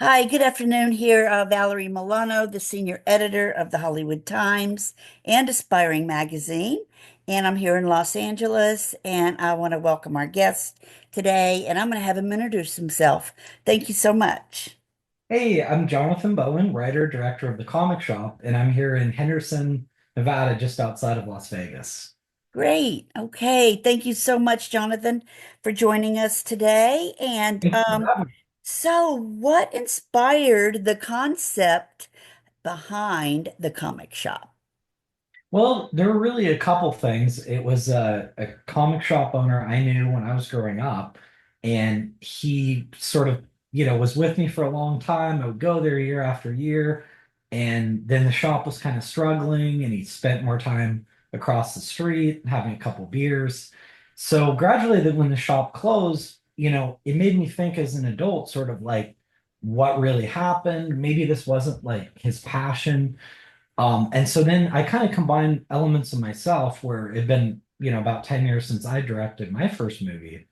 Hi, good afternoon here. Valerie Milano, the senior editor of the Hollywood Times and Aspiring Magazine. And I'm here in Los Angeles, and I want to welcome our guest today, and I'm going to have him introduce himself. Thank you so much. Hey, I'm Jonathan Bowen, writer, director of The Comic Shop, and I'm here in Henderson, Nevada, just outside of Las Vegas. Great. Okay. Thank you so much, Jonathan, for joining us today. And Thank you for having me. so what inspired the concept behind the comic shop? Well, there were really a couple things. It was a comic shop owner I knew when I was growing up, and he sort of, was with me for a long time. I would go there year after year, and then the shop was kind of struggling, and he spent more time across the street having a couple beers. So gradually, then when the shop closed, it made me think as an adult, sort of like what really happened. Maybe this wasn't like his passion. And so then I kind of combined elements of myself where it'd been, about 10 years since I directed my first movie.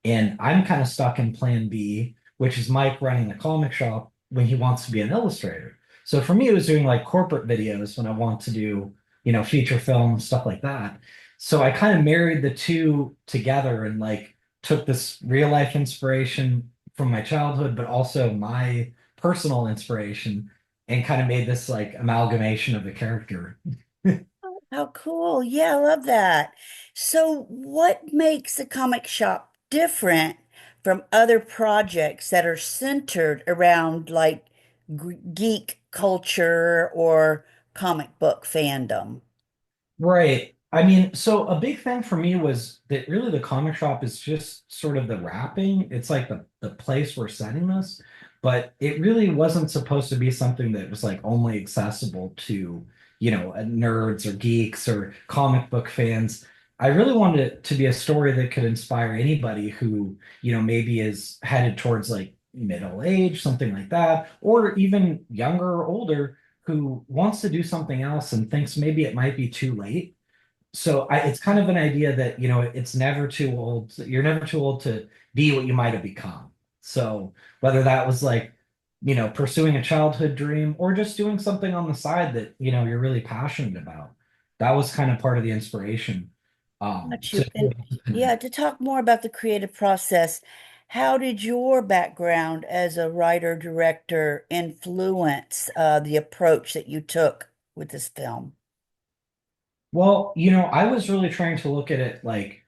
And I'm kind of stuck in plan B, which is Mike running the comic shop when he wants to be an illustrator. So for me, it was doing like corporate videos when I want to do, feature film, stuff like that. So I kind of married the two together and like took this real life inspiration from my childhood, but also my personal inspiration and kind of made this like amalgamation of the character. How cool. Yeah, I love that. So, what makes the comic shop different from other projects that are centered around like geek culture or comic book fandom? Right. I mean, so a big thing for me was that really the comic shop is just sort of the wrapping. It's like the place we're setting this, but it really wasn't supposed to be something that was like only accessible to, nerds or geeks or comic book fans. I really wanted it to be a story that could inspire anybody who, maybe is headed towards like middle age, something like that, or even younger or older who wants to do something else and thinks maybe it might be too late. So it's kind of an idea that, it's never too old. You're never too old to be what you might have become. So whether that was like, pursuing a childhood dream or just doing something on the side that, you're really passionate about, that was kind of part of the inspiration. Got you. To And yeah, to talk more about the creative process, how did your background as a writer director influence the approach that you took with this film? Well, I was really trying to look at it like,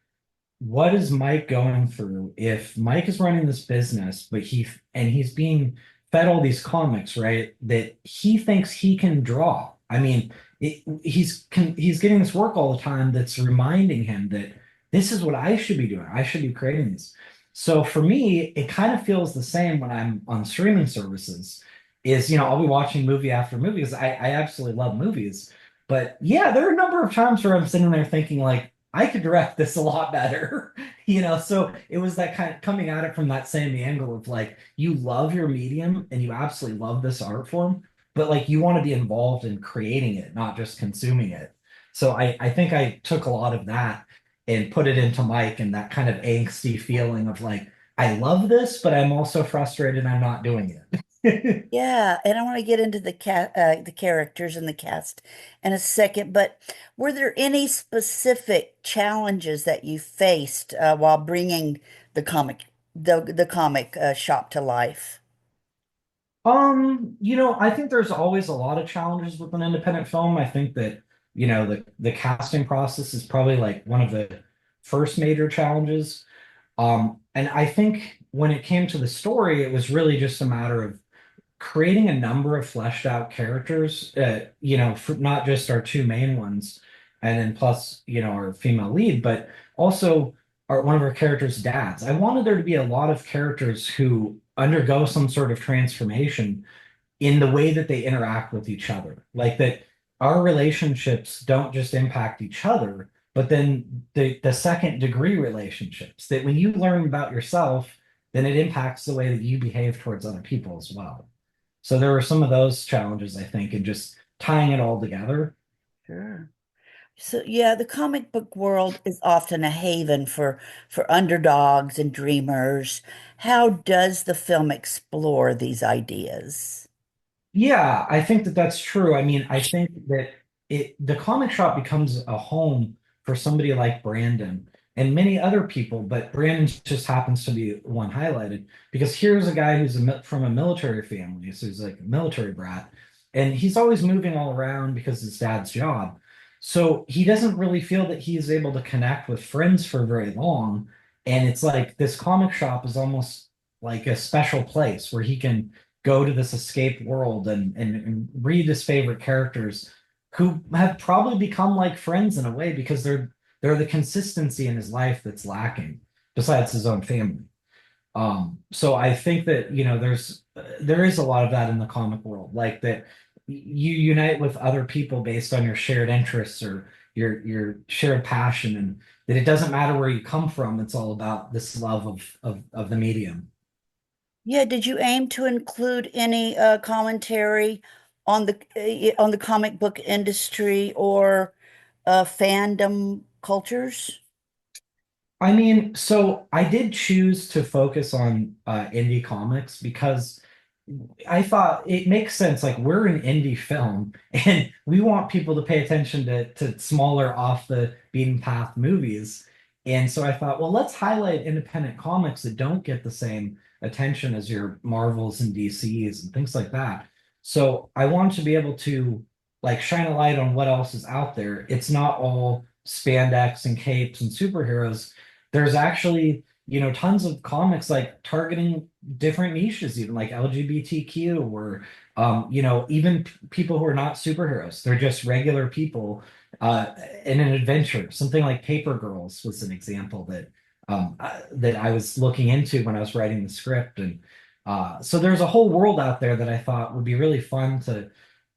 what is Mike going through if Mike is running this business, but he's being fed all these comics, right? That he thinks he can draw. I mean, he's getting this work all the time that's reminding him that this is what I should be doing. I should be creating these. So for me, it kind of feels the same when I'm on streaming services. I'll be watching movie after movie because I absolutely love movies. But yeah, there are a number of times where I'm sitting there thinking like, I could direct this a lot better, so it was that kind of coming at it from that same angle of like, you love your medium and you absolutely love this art form, but like you want to be involved in creating it, not just consuming it. So I think I took a lot of that and put it into Mike and that kind of angsty feeling of like, I love this, but I'm also frustrated I'm not doing it. Yeah, and I want to get into the characters and the cast in a second, but were there any specific challenges that you faced while bringing the comic shop to life? I think there's always a lot of challenges with an independent film. I think that, the casting process is probably like one of the first major challenges. And I think when it came to the story, it was really just a matter of creating a number of fleshed out characters, for not just our two main ones, and then plus, our female lead, but also one of our characters' dads. I wanted there to be a lot of characters who undergo some sort of transformation in the way that they interact with each other. Like that our relationships don't just impact each other, but then the second degree relationships, that when you learn about yourself, then it impacts the way that you behave towards other people as well. So there were some of those challenges, I think, in just tying it all together. Sure. So yeah, the comic book world is often a haven for underdogs and dreamers. How does the film explore these ideas? Yeah, I think that that's true. I mean, I think that the comic shop becomes a home for somebody like Brandon and many other people, but Brandon just happens to be one highlighted because here's a guy who's from a military family, so he's like a military brat, and he's always moving all around because it's his dad's job. So he doesn't really feel that he is able to connect with friends for very long, and it's like this comic shop is almost like a special place where he can go to this escape world and read his favorite characters who have probably become like friends in a way because they're the consistency in his life that's lacking besides his own family. So I think that, there is a lot of that in the comic world, like that you unite with other people based on your shared interests or your shared passion, and that it doesn't matter where you come from, it's all about this love of the medium. Yeah, did you aim to include any commentary on the comic book industry or fandom cultures? I mean, so I did choose to focus on indie comics because I thought it makes sense. Like we're an indie film, and we want people to pay attention to smaller, off the beaten path movies. And so I thought, well, let's highlight independent comics that don't get the same attention as your Marvels and DCs and things like that. So I wanted to be able to like shine a light on what else is out there. It's not all spandex and capes and superheroes. There's actually, tons of comics like targeting different niches, even like LGBTQ or even people who are not superheroes. They're just regular people in an adventure. Something like Paper Girls was an example that I was looking into when I was writing the script. And so there's a whole world out there that I thought would be really fun to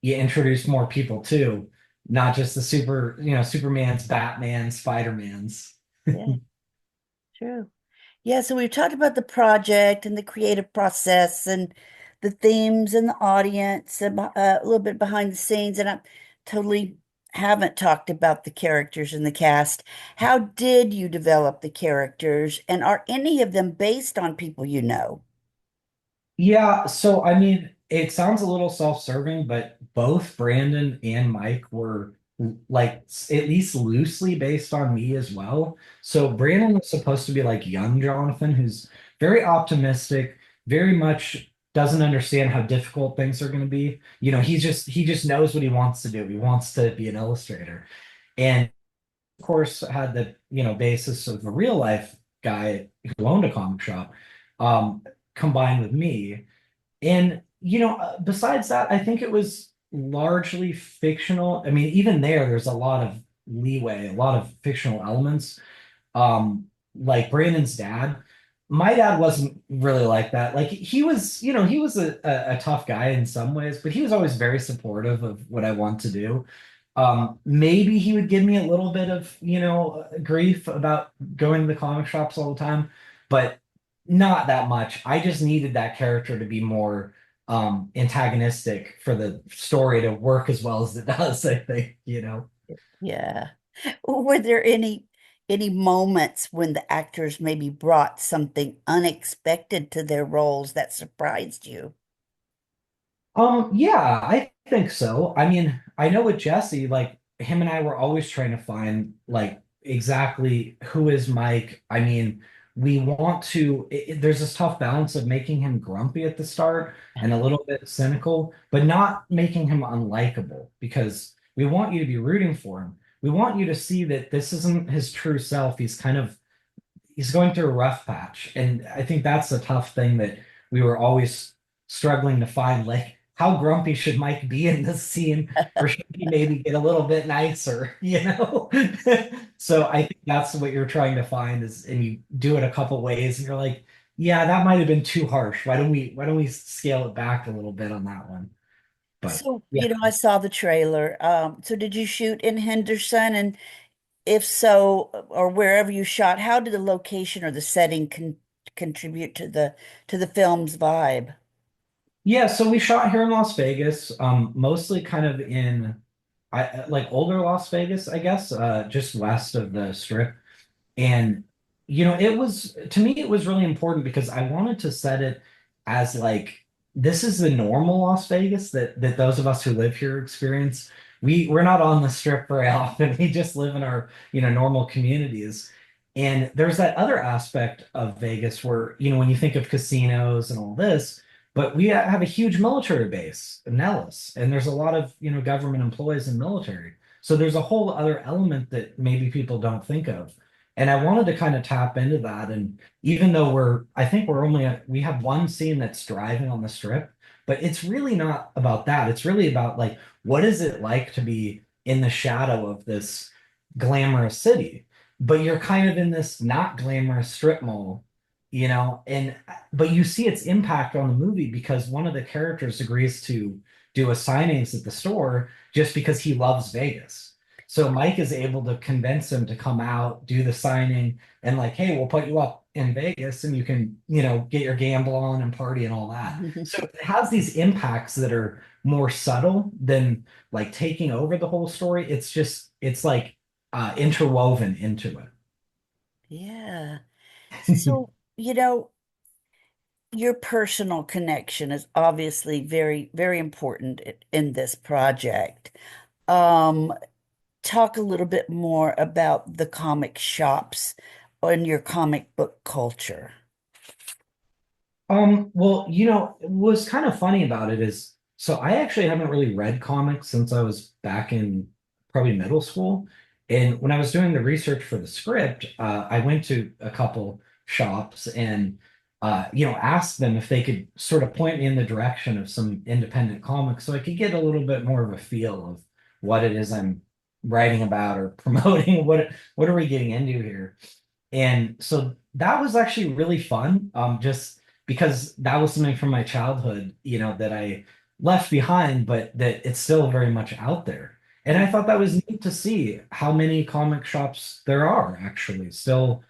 introduce more people to, not just the Supermans, Batman, Spider-Mans. Yeah, true. Yeah, so we've talked about the project and the creative process and the themes and the audience and a little bit behind the scenes, and I totally haven't talked about the characters in the cast. How did you develop the characters, and are any of them based on people you know? Yeah, so I mean, it sounds a little self-serving, but both Brandon and Mike were like at least loosely based on me as well. So Brandon was supposed to be like young Jonathan, who's very optimistic, very much doesn't understand how difficult things are going to be. He just knows what he wants to do. He wants to be an illustrator. And of course had the, basis of a real life guy who owned a comic shop, um, combined with me. And, besides that, I think it was largely fictional. I mean, even there's a lot of leeway, a lot of fictional elements. Like Brandon's dad. My dad wasn't really like that. Like he was a tough guy in some ways, but he was always very supportive of what I want to do. Maybe he would give me a little bit of, grief about going to the comic shops all the time, but not that much. I just needed that character to be more antagonistic for the story to work as well as it does, I think. Yeah. Were there any moments when the actors maybe brought something unexpected to their roles that surprised you? Yeah, I think so. I mean, I know with Jesse, like him and I were always trying to find like exactly who is Mike. I mean, we want to, there's this tough balance of making him grumpy at the start and a little bit cynical, but not making him unlikable because we want you to be rooting for him. We want you to see that this isn't his true self. He's going through a rough patch. And I think that's a tough thing that we were always struggling to find. Like, how grumpy should Mike be in this scene? Or should he maybe get a little bit nicer? So I think that's what you're trying to find is, and you do it a couple ways, and you're like, yeah, that might have been too harsh. Why don't we scale it back a little bit on that one? But So, yeah. I saw the trailer. So did you shoot in Henderson? And if so, or wherever you shot, how did the location or the setting contribute to the film's vibe? Yeah, so we shot here in Las Vegas, mostly kind of in like older Las Vegas, I guess, just west of the Strip. And it was to me it was really important because I wanted to set it as like this is the normal Las Vegas that those of us who live here experience. We're not on the strip very often. We just live in our, normal communities. And there's that other aspect of Vegas where, when you think of casinos and all this, but we have a huge military base in Nellis, and there's a lot of, government employees and military. So there's a whole other element that maybe people don't think of. And I wanted to kind of tap into that. And even though I think we have one scene that's driving on the strip, but it's really not about that. It's really about like, what is it like to be in the shadow of this glamorous city? But you're kind of in this not glamorous strip mall, but you see its impact on the movie because one of the characters agrees to do a signings at the store just because he loves Vegas. So Mike is able to convince him to come out, do the signing, and like, hey, we'll put you up in Vegas and you can, get your gamble on and party and all that. So it has these impacts that are more subtle than like taking over the whole story. It's like interwoven into Yeah. it. So, your personal connection is obviously very, very important in this project. Um, Talk a little bit more about the comic shops and your comic book culture. Well, what's kind of funny about it is, so I actually haven't really read comics since I was back in probably middle school. And when I was doing the research for the script, I went to a couple shops and, asked them if they could sort of point me in the direction of some independent comics so I could get a little bit more of a feel of what it is I'm writing about or promoting. What are we getting into here? And so that was actually really fun, just because that was something from my childhood, that I left behind, but that it's still very much out there. And I thought that was neat to see how many comic shops there are actually still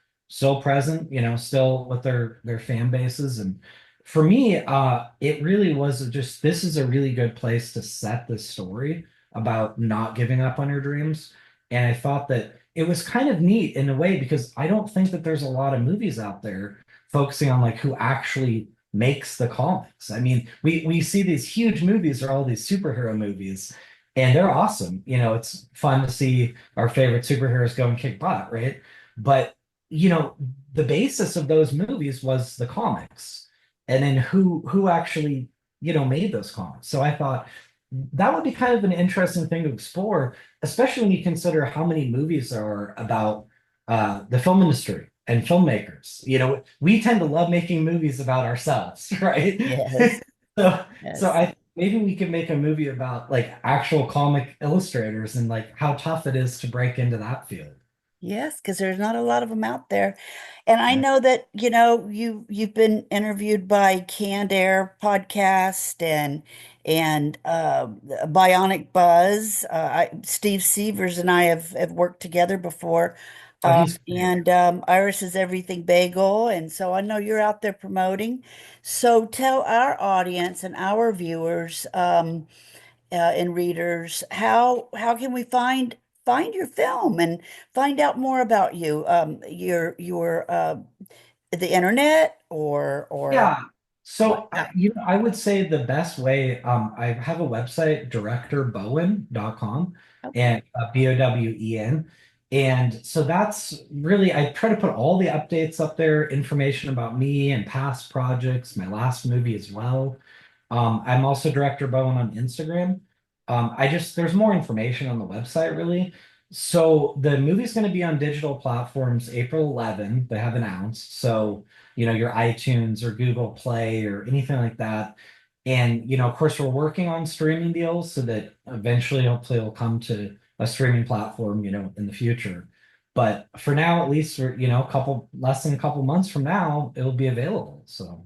present, still with their fan bases. And for me, it really was just this is a really good place to set the story about not giving up on your dreams. And I thought that it was kind of neat in a way because I don't think that there's a lot of movies out there focusing on like who actually makes the comics. I mean, we see these huge movies or all these superhero movies, and they're awesome. It's fun to see our favorite superheroes go and kick butt, right? But you know, the basis of those movies was the comics, and then who actually made those comics. So I thought that would be kind of an interesting thing to explore, especially when you consider how many movies there are about the film industry and filmmakers. We tend to love making movies about ourselves, right? Yes, So yes. I maybe we could make a movie about like actual comic illustrators and like how tough it is to break into that field. Yes, because there's not a lot of them out there. And I Right. know that, you've been interviewed by Canned Air podcast and Bionic Buzz. Steve Severs and I have worked together before. Oh, he's great. And Iris is Everything Bagel. And so I know you're out there promoting. So tell our audience and our viewers, and readers, how can we find your film and find out more about you? Your the internet or Yeah. what? So I would say the best way, I have a website, directorbowen.com Okay, and Bowen. And so that's really, I try to put all the updates up there, information about me and past projects, my last movie as well. I'm also Director Bowen on Instagram. There's more information on the website really. So the movie's going to be on digital platforms April 11, they have announced. So, your iTunes or Google Play or anything like that. And, of course, we're working on streaming deals so that eventually, hopefully, it'll come to a streaming platform, in the future. But for now, at least, we're, less than a couple months from now, it'll be available. So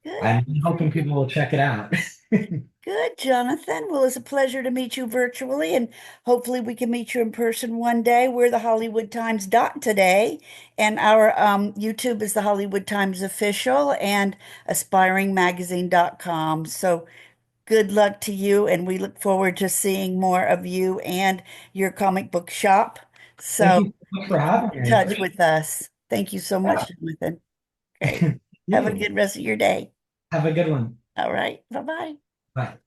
good, I'm good, hoping people will check it out. good, Jonathan. Well, it's a pleasure to meet you virtually, and hopefully we can meet you in person one day. We're the Hollywood Times dot today, and our YouTube is the Hollywood Times official and aspiringmagazine.com. So good luck to you, and we look forward to seeing more of you and your comic book shop. Thank So you so much for keep having in me. I touch appreciate with us. Thank you so much, Jonathan. Great. it. Have a You good rest of your day. have a good one. All right. Bye-bye. Bye.